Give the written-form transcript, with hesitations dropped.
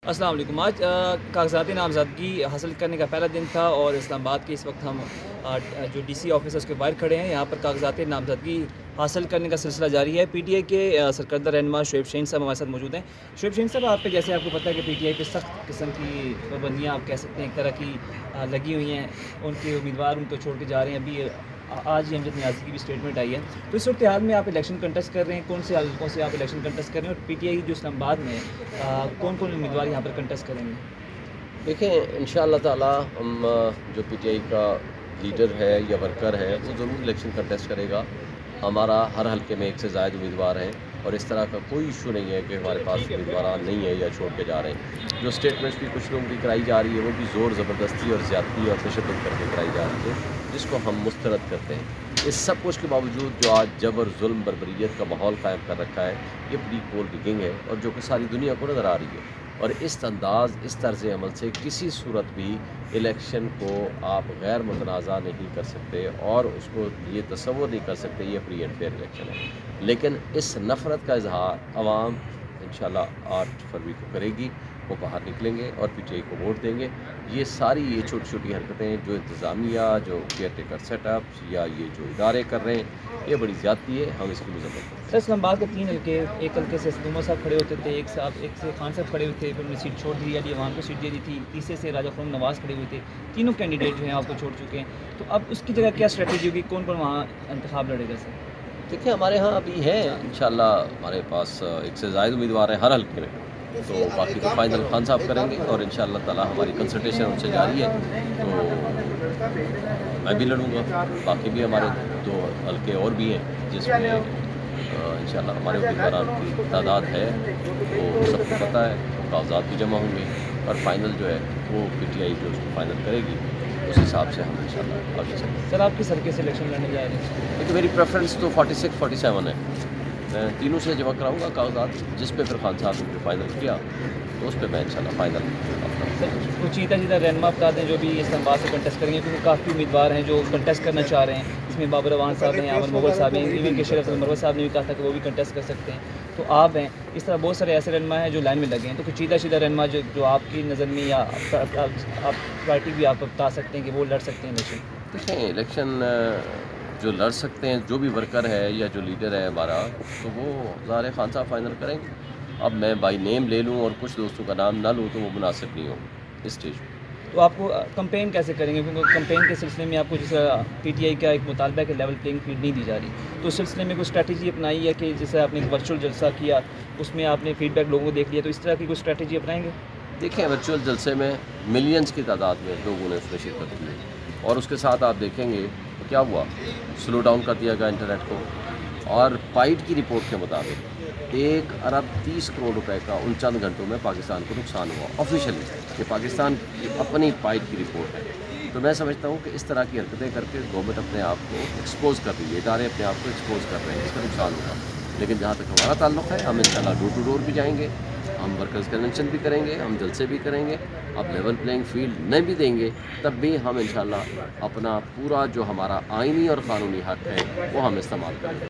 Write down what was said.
अस्सलाम वालेकुम। आज कागज़ाती नामज़दगी हासिल करने का पहला दिन था और इस्लामाबाद के इस वक्त हम जो डीसी ऑफिस है उसके बाहर खड़े हैं। यहाँ पर कागज़ाती नामज़दगी हासिल करने का सिलसिला जारी है। पीटीआई के सरकर्दा रहनुमा शुएब शाहीन साहब हमारे साथ मौजूद हैं। शुएब शाहीन साहब, आप पे जैसे आपको पता है कि पीटीआई पे सख्त किस्म की पाबंदियाँ आप कह सकते हैं एक तरह की लगी हुई हैं। उनके उम्मीदवार उनको छोड़ के जा रहे हैं। अभी आज ही अमजद नियाज़ी की भी स्टेटमेंट आई है। तो इस सूरत हाल में आप इलेक्शन कंटेस्ट कर रहे हैं, कौन से हल्कों से आप इलेक्शन कंटेस्ट कर रहे हैं और पीटीआई जो इस्लामाबाद में कौन कौन उम्मीदवार यहाँ पर कंटेस्ट करेंगे? देखें, इंशाअल्लाह ताला हम जो पीटीआई का लीडर है या वर्कर है वो ज़रूर इलेक्शन कंटेस्ट करेगा। हमारा हर हलके में एक से ज़ायद उम्मीदवार हैं और इस तरह का कोई इशू नहीं है कि हमारे पास उम्मीदवार नहीं है या छोड़ के जा रहे हैं। जो स्टेटमेंट्स भी कुछ लोगों की कराई जा रही है वो भी ज़ोर ज़बरदस्ती और ज़्यादती और तशद्दुद करके कराई जा रही है, जिसको हम मुस्तरद करते हैं। इस सब कुछ के बावजूद जो आज जबर जुल्म बर्बरियत का माहौल कायम कर रखा है, ये प्री पोल रिगिंग है और जो कि सारी दुनिया को नज़र आ रही है। और इस अंदाज़ इस तर्ज़ अमल से किसी सूरत भी इलेक्शन को आप गैर मुतनाज़ा नहीं कर सकते और उसको ये तसव्वुर नहीं कर सकते ये फ्री एंड फेयर इलेक्शन है। लेकिन इस नफ़रत का इजहार अवाम इंशाल्लाह 8 फरवरी को करेगी। वो बाहर निकलेंगे और पीटीआई को वोट देंगे। ये छोटी छोटी हरकतें जो इंतज़ामिया, जो केयर टेकर सेटअप्स या ये जो इदारे कर रहे हैं, ये बड़ी ज़्यादती है। हम इसकी मजम्मत करते हैं। सर, इस्लामाबाद के 3 हल्के, एक हल्के से सदुमा साहब खड़े होते थे, एक से खान साहब खड़े हुए थे, फिर उन्होंने सीट छोड़ दी या अवाम को सीट दे दी थी। तीसरे से राजा खुर्रम नवाज़ खड़े हुए थे। तीनों कैंडिडेट जो हैं आपको छोड़ चुके हैं, तो अब उसकी जगह क्या स्ट्रेटजी होगी? कौन कौन वहाँ इंतखाब लड़ेगा सर? देखिए, हमारे यहाँ अभी है इंशाल्लाह हमारे पास एक से ज़ायद उम्मीदवार हैं हर हल्के में, तो बाकी तो फाइनल खान साहब करेंगे और इंशाल्लाह ताला हमारी कंसल्टेशन उनसे जारी है। तो मैं भी लड़ूंगा, बाकी भी हमारे 2 हल्के और भी हैं जिसमें इंशाल्लाह हमारे उम्मीदवार की तादाद है, वो सबको पता है। कागजात भी जमा होंगे और फाइनल जो है वो पीटीआई जो उसको फाइनल करेगी, उस हिसाब से हम इंशाल्लाह आगे चलेंगे। सर, आप किस हल्के से इलेक्शन लड़ने जा रहे हैं? देखिए, मेरी प्रेफरेंस तो 46, 47 है। मैं तीनों से जमा कराऊंगा कागजात, जिस पे फिर खान साहब ने फाइनल किया तो उस पर मैं इंशाल्लाह फाइनल अपना। सर, कुछ सीधा रहनुमा बता दें जो भी इस्लामाबाद से कंटेस्ट करेंगे, क्योंकि काफ़ी उम्मीदवार हैं जो कंटेस्ट करना चाह रहे हैं। इसमें बाबर अवान साहब हैं, अमन मुगल साहब हैं, इवन के शरफ मरवत साहब ने भी कहा था कि वो भी कंटेस्ट कर सकते हैं। तो आप हैं, इस तरह बहुत सारे ऐसे रहनुमा हैं जो लाइन में लगे हैं। तो कुछ सीधा रहनुमा जो आपकी नज़र में या आप पार्टी भी आप बता सकते हैं कि वो लड़ सकते हैं इलेक्शन? देखें, इलेक्शन जो लड़ सकते हैं, जो भी वर्कर है या जो लीडर है हमारा, तो वो ज़ाहिर खान साहब फाइनल करेंगे। अब मैं बाई नेम ले लूँ और कुछ दोस्तों का नाम ना लूँ तो वो मुनासिब नहीं हो इस स्टेज पर। तो आपको कंपेन कैसे करेंगे? क्योंकि कंपेन के सिलसिले में आपको जैसा पीटीआई का एक मुतालबा है कि लेवल प्लेइंग फील्ड नहीं दी जा रही, तो उस सिलसिले में कोई स्ट्रैटेजी अपनाई है कि जैसे आपने एक वर्चुअल जलसा किया, उसमें आपने फीडबैक लोगों को देख लिया, तो इस तरह की कोई स्ट्रैटेजी अपनाएंगे? देखिए, वर्चुअल जलसे में मिलियंस की तादाद में लोगों ने उसमें शिरकत की और उसके साथ आप देखेंगे तो क्या हुआ, स्लो डाउन कर दिया गया इंटरनेट को। और पाइट की रिपोर्ट के मुताबिक 1 अरब 30 करोड़ रुपए का उन चंद घंटों में पाकिस्तान को नुकसान हुआ ऑफिशियली। ये पाकिस्तान की अपनी पाइट की रिपोर्ट है। तो मैं समझता हूँ कि इस तरह की हरकतें करके गवर्नमेंट अपने आप को एक्सपोज कर रही है, इदारे अपने आप को एक्सपोज कर रहे हैं, इसका नुकसान होगा। लेकिन जहाँ तक हमारा ताल्लुक़ है, हम इंशाल्लाह डोर टू डोर भी जाएंगे, हम वर्कर्स कन्वेंशन भी करेंगे, हम जलसे भी करेंगे। अब लेवल प्लेइंग फील्ड नहीं भी देंगे तब भी हम इंशाल्लाह अपना पूरा जो हमारा आइनी और क़ानूनी हक़ है वो हम इस्तेमाल करेंगे।